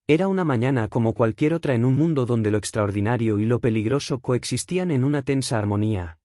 Era una mañana como cualquier otra en un mundo donde lo extraordinario y lo peligroso coexistían en una tensa armonía.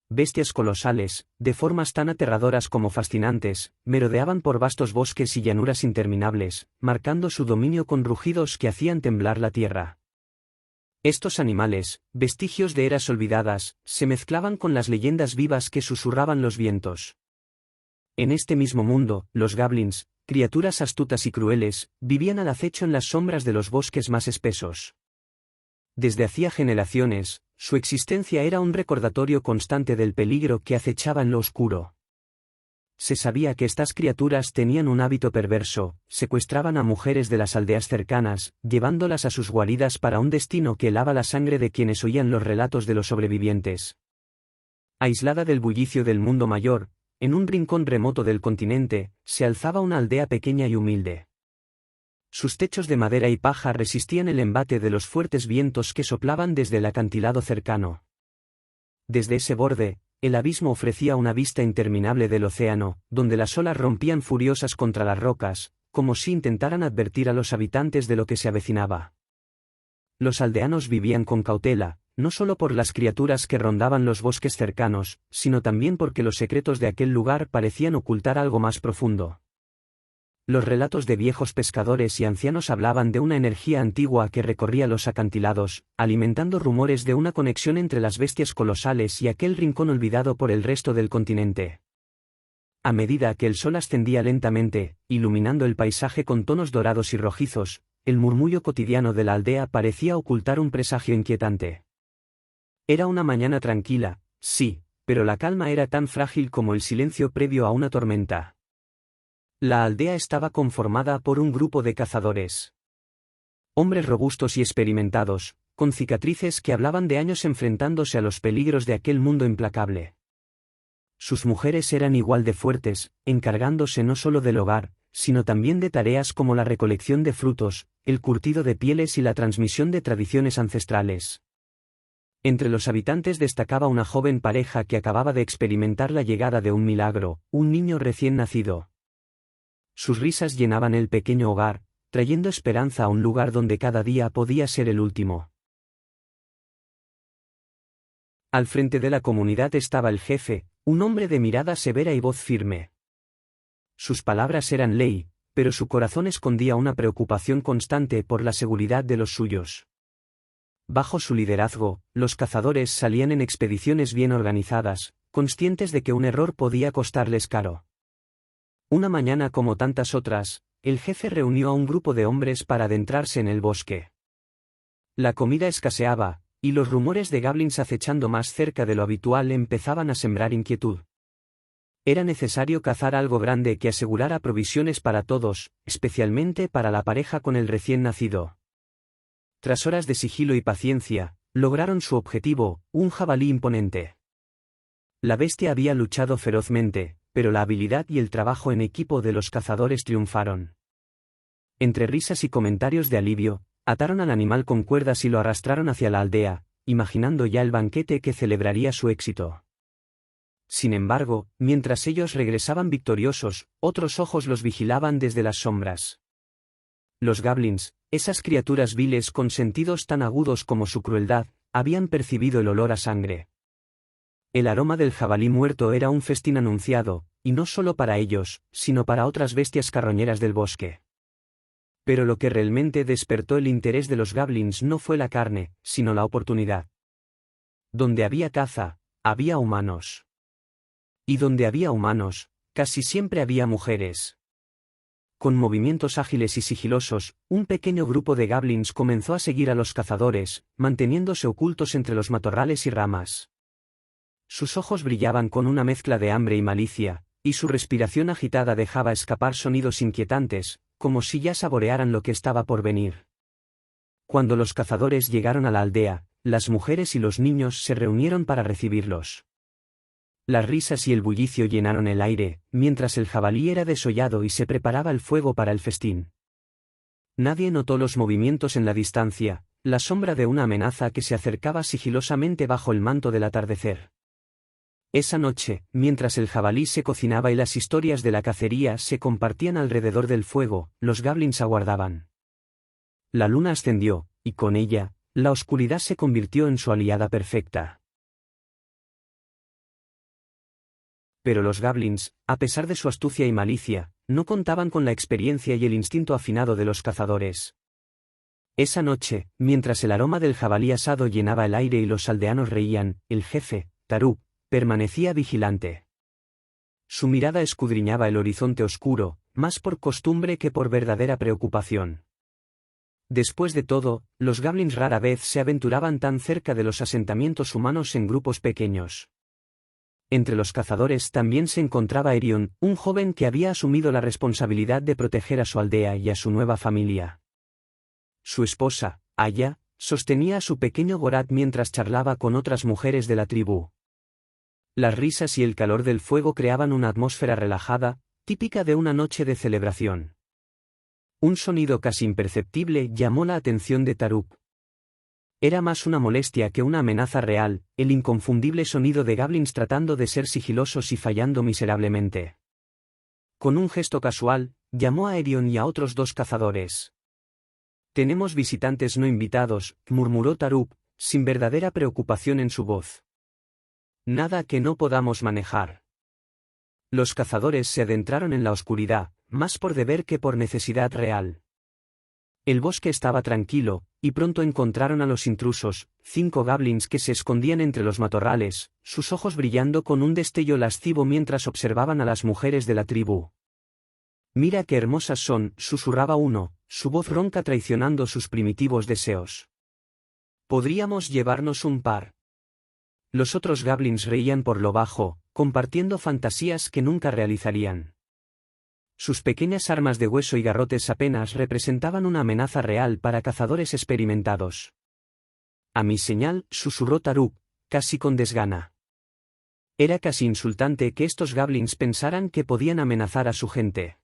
Bestias colosales, de formas tan aterradoras como fascinantes, merodeaban por vastos bosques y llanuras interminables, marcando su dominio con rugidos que hacían temblar la tierra. Estos animales, vestigios de eras olvidadas, se mezclaban con las leyendas vivas que susurraban los vientos. En este mismo mundo, los goblins, criaturas astutas y crueles, vivían al acecho en las sombras de los bosques más espesos. Desde hacía generaciones, su existencia era un recordatorio constante del peligro que acechaba en lo oscuro. Se sabía que estas criaturas tenían un hábito perverso, secuestraban a mujeres de las aldeas cercanas, llevándolas a sus guaridas para un destino que helaba la sangre de quienes oían los relatos de los sobrevivientes. Aislada del bullicio del mundo mayor, en un rincón remoto del continente, se alzaba una aldea pequeña y humilde. Sus techos de madera y paja resistían el embate de los fuertes vientos que soplaban desde el acantilado cercano. Desde ese borde, el abismo ofrecía una vista interminable del océano, donde las olas rompían furiosas contra las rocas, como si intentaran advertir a los habitantes de lo que se avecinaba. Los aldeanos vivían con cautela, no solo por las criaturas que rondaban los bosques cercanos, sino también porque los secretos de aquel lugar parecían ocultar algo más profundo. Los relatos de viejos pescadores y ancianos hablaban de una energía antigua que recorría los acantilados, alimentando rumores de una conexión entre las bestias colosales y aquel rincón olvidado por el resto del continente. A medida que el sol ascendía lentamente, iluminando el paisaje con tonos dorados y rojizos, el murmullo cotidiano de la aldea parecía ocultar un presagio inquietante. Era una mañana tranquila, sí, pero la calma era tan frágil como el silencio previo a una tormenta. La aldea estaba conformada por un grupo de cazadores. Hombres robustos y experimentados, con cicatrices que hablaban de años enfrentándose a los peligros de aquel mundo implacable. Sus mujeres eran igual de fuertes, encargándose no solo del hogar, sino también de tareas como la recolección de frutos, el curtido de pieles y la transmisión de tradiciones ancestrales. Entre los habitantes destacaba una joven pareja que acababa de experimentar la llegada de un milagro, un niño recién nacido. Sus risas llenaban el pequeño hogar, trayendo esperanza a un lugar donde cada día podía ser el último. Al frente de la comunidad estaba el jefe, un hombre de mirada severa y voz firme. Sus palabras eran ley, pero su corazón escondía una preocupación constante por la seguridad de los suyos. Bajo su liderazgo, los cazadores salían en expediciones bien organizadas, conscientes de que un error podía costarles caro. Una mañana como tantas otras, el jefe reunió a un grupo de hombres para adentrarse en el bosque. La comida escaseaba, y los rumores de goblins acechando más cerca de lo habitual empezaban a sembrar inquietud. Era necesario cazar algo grande que asegurara provisiones para todos, especialmente para la pareja con el recién nacido. Tras horas de sigilo y paciencia, lograron su objetivo, un jabalí imponente. La bestia había luchado ferozmente, pero la habilidad y el trabajo en equipo de los cazadores triunfaron. Entre risas y comentarios de alivio, ataron al animal con cuerdas y lo arrastraron hacia la aldea, imaginando ya el banquete que celebraría su éxito. Sin embargo, mientras ellos regresaban victoriosos, otros ojos los vigilaban desde las sombras. Los goblins, esas criaturas viles con sentidos tan agudos como su crueldad, habían percibido el olor a sangre. El aroma del jabalí muerto era un festín anunciado, y no solo para ellos, sino para otras bestias carroñeras del bosque. Pero lo que realmente despertó el interés de los goblins no fue la carne, sino la oportunidad. Donde había caza, había humanos. Y donde había humanos, casi siempre había mujeres. Con movimientos ágiles y sigilosos, un pequeño grupo de goblins comenzó a seguir a los cazadores, manteniéndose ocultos entre los matorrales y ramas. Sus ojos brillaban con una mezcla de hambre y malicia, y su respiración agitada dejaba escapar sonidos inquietantes, como si ya saborearan lo que estaba por venir. Cuando los cazadores llegaron a la aldea, las mujeres y los niños se reunieron para recibirlos. Las risas y el bullicio llenaron el aire, mientras el jabalí era desollado y se preparaba el fuego para el festín. Nadie notó los movimientos en la distancia, la sombra de una amenaza que se acercaba sigilosamente bajo el manto del atardecer. Esa noche, mientras el jabalí se cocinaba y las historias de la cacería se compartían alrededor del fuego, los goblins aguardaban. La luna ascendió, y con ella, la oscuridad se convirtió en su aliada perfecta. Pero los goblins, a pesar de su astucia y malicia, no contaban con la experiencia y el instinto afinado de los cazadores. Esa noche, mientras el aroma del jabalí asado llenaba el aire y los aldeanos reían, el jefe, Taruk, permanecía vigilante. Su mirada escudriñaba el horizonte oscuro, más por costumbre que por verdadera preocupación. Después de todo, los goblins rara vez se aventuraban tan cerca de los asentamientos humanos en grupos pequeños. Entre los cazadores también se encontraba Erion, un joven que había asumido la responsabilidad de proteger a su aldea y a su nueva familia. Su esposa, Aya, sostenía a su pequeño Gorat mientras charlaba con otras mujeres de la tribu. Las risas y el calor del fuego creaban una atmósfera relajada, típica de una noche de celebración. Un sonido casi imperceptible llamó la atención de Taruk. Era más una molestia que una amenaza real, el inconfundible sonido de goblins tratando de ser sigilosos y fallando miserablemente. Con un gesto casual, llamó a Erion y a otros 2 cazadores. «Tenemos visitantes no invitados», murmuró Taruk, sin verdadera preocupación en su voz. «Nada que no podamos manejar». Los cazadores se adentraron en la oscuridad, más por deber que por necesidad real. El bosque estaba tranquilo, y pronto encontraron a los intrusos, 5 goblins que se escondían entre los matorrales, sus ojos brillando con un destello lascivo mientras observaban a las mujeres de la tribu. «Mira qué hermosas son», susurraba uno, su voz ronca traicionando sus primitivos deseos. «Podríamos llevarnos un par». Los otros goblins reían por lo bajo, compartiendo fantasías que nunca realizarían. Sus pequeñas armas de hueso y garrotes apenas representaban una amenaza real para cazadores experimentados. «A mi señal», susurró Taruk, casi con desgana. Era casi insultante que estos goblins pensaran que podían amenazar a su gente.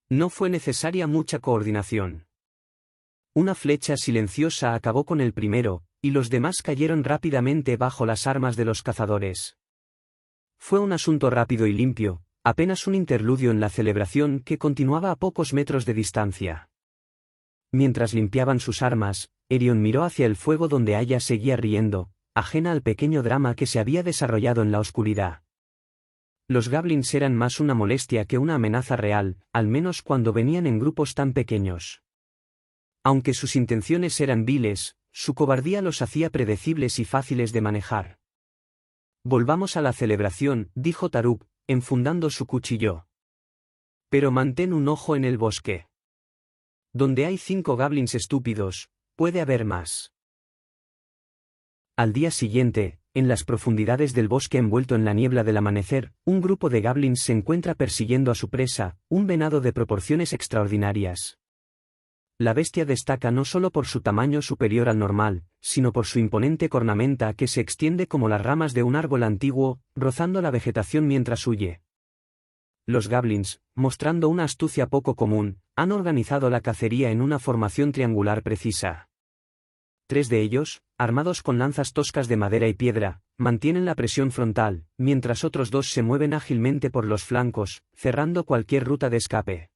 No fue necesaria mucha coordinación. Una flecha silenciosa acabó con el primero, y los demás cayeron rápidamente bajo las armas de los cazadores. Fue un asunto rápido y limpio, apenas un interludio en la celebración que continuaba a pocos metros de distancia. Mientras limpiaban sus armas, Erion miró hacia el fuego donde Aya seguía riendo, ajena al pequeño drama que se había desarrollado en la oscuridad. Los goblins eran más una molestia que una amenaza real, al menos cuando venían en grupos tan pequeños. Aunque sus intenciones eran viles, su cobardía los hacía predecibles y fáciles de manejar. «Volvamos a la celebración», dijo Taruk, enfundando su cuchillo. «Pero mantén un ojo en el bosque. Donde hay 5 goblins estúpidos, puede haber más». Al día siguiente, en las profundidades del bosque envuelto en la niebla del amanecer, un grupo de goblins se encuentra persiguiendo a su presa, un venado de proporciones extraordinarias. La bestia destaca no solo por su tamaño superior al normal, sino por su imponente cornamenta que se extiende como las ramas de un árbol antiguo, rozando la vegetación mientras huye. Los goblins, mostrando una astucia poco común, han organizado la cacería en una formación triangular precisa. 3 de ellos, armados con lanzas toscas de madera y piedra, mantienen la presión frontal, mientras otros 2 se mueven ágilmente por los flancos, cerrando cualquier ruta de escape.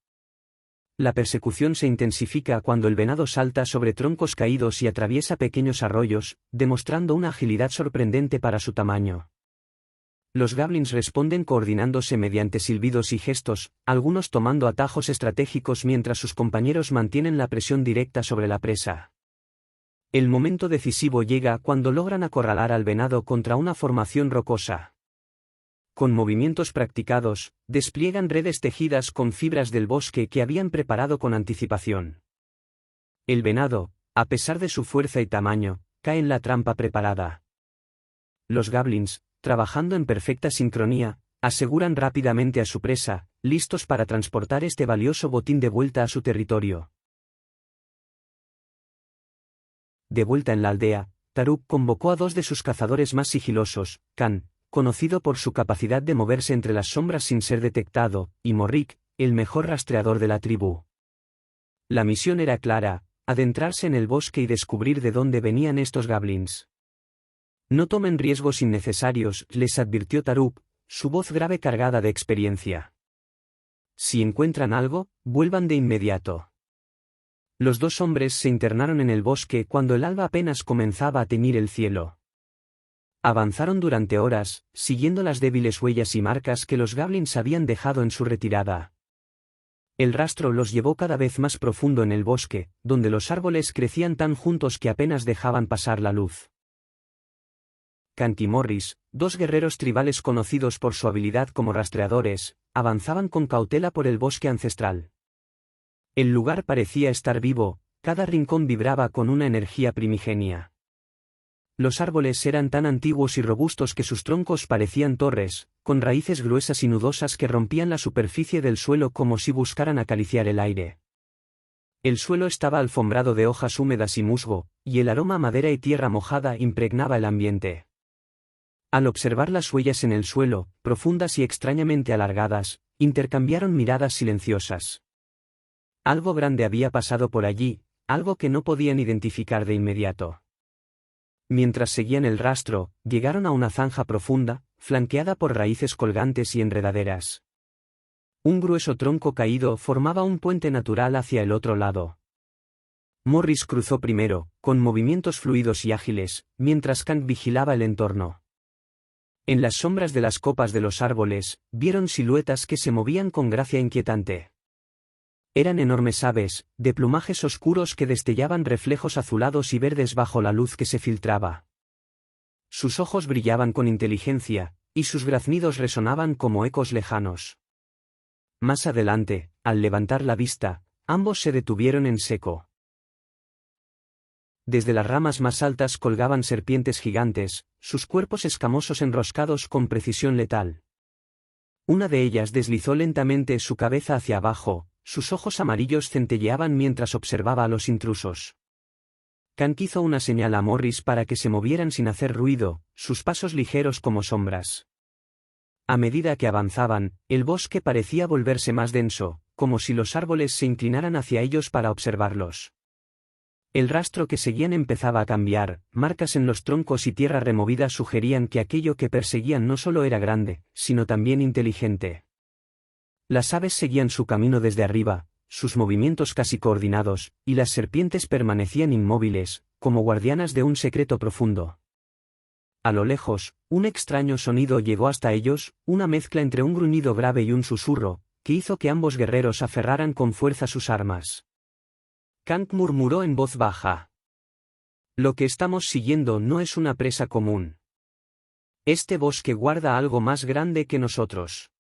La persecución se intensifica cuando el venado salta sobre troncos caídos y atraviesa pequeños arroyos, demostrando una agilidad sorprendente para su tamaño. Los goblins responden coordinándose mediante silbidos y gestos, algunos tomando atajos estratégicos mientras sus compañeros mantienen la presión directa sobre la presa. El momento decisivo llega cuando logran acorralar al venado contra una formación rocosa. Con movimientos practicados, despliegan redes tejidas con fibras del bosque que habían preparado con anticipación. El venado, a pesar de su fuerza y tamaño, cae en la trampa preparada. Los goblins, trabajando en perfecta sincronía, aseguran rápidamente a su presa, listos para transportar este valioso botín de vuelta a su territorio. De vuelta en la aldea, Taruk convocó a 2 de sus cazadores más sigilosos, Khan, conocido por su capacidad de moverse entre las sombras sin ser detectado, y Morrik, el mejor rastreador de la tribu. La misión era clara: adentrarse en el bosque y descubrir de dónde venían estos goblins. «No tomen riesgos innecesarios», les advirtió Taruk, su voz grave cargada de experiencia. «Si encuentran algo, vuelvan de inmediato». Los dos hombres se internaron en el bosque cuando el alba apenas comenzaba a teñir el cielo. Avanzaron durante horas, siguiendo las débiles huellas y marcas que los goblins habían dejado en su retirada. El rastro los llevó cada vez más profundo en el bosque, donde los árboles crecían tan juntos que apenas dejaban pasar la luz. Kant y Morris, dos guerreros tribales conocidos por su habilidad como rastreadores, avanzaban con cautela por el bosque ancestral. El lugar parecía estar vivo, cada rincón vibraba con una energía primigenia. Los árboles eran tan antiguos y robustos que sus troncos parecían torres, con raíces gruesas y nudosas que rompían la superficie del suelo como si buscaran acariciar el aire. El suelo estaba alfombrado de hojas húmedas y musgo, y el aroma a madera y tierra mojada impregnaba el ambiente. Al observar las huellas en el suelo, profundas y extrañamente alargadas, intercambiaron miradas silenciosas. Algo grande había pasado por allí, algo que no podían identificar de inmediato. Mientras seguían el rastro, llegaron a una zanja profunda, flanqueada por raíces colgantes y enredaderas. Un grueso tronco caído formaba un puente natural hacia el otro lado. Morris cruzó primero, con movimientos fluidos y ágiles, mientras Kant vigilaba el entorno. En las sombras de las copas de los árboles, vieron siluetas que se movían con gracia inquietante. Eran enormes aves, de plumajes oscuros que destellaban reflejos azulados y verdes bajo la luz que se filtraba. Sus ojos brillaban con inteligencia, y sus graznidos resonaban como ecos lejanos. Más adelante, al levantar la vista, ambos se detuvieron en seco. Desde las ramas más altas colgaban serpientes gigantes, sus cuerpos escamosos enroscados con precisión letal. Una de ellas deslizó lentamente su cabeza hacia abajo, sus ojos amarillos centelleaban mientras observaba a los intrusos. Kant hizo una señal a Morris para que se movieran sin hacer ruido, sus pasos ligeros como sombras. A medida que avanzaban, el bosque parecía volverse más denso, como si los árboles se inclinaran hacia ellos para observarlos. El rastro que seguían empezaba a cambiar, marcas en los troncos y tierra removida sugerían que aquello que perseguían no solo era grande, sino también inteligente. Las aves seguían su camino desde arriba, sus movimientos casi coordinados, y las serpientes permanecían inmóviles, como guardianas de un secreto profundo. A lo lejos, un extraño sonido llegó hasta ellos, una mezcla entre un gruñido grave y un susurro, que hizo que ambos guerreros aferraran con fuerza sus armas. Kant murmuró en voz baja. Lo que estamos siguiendo no es una presa común. Este bosque guarda algo más grande que nosotros.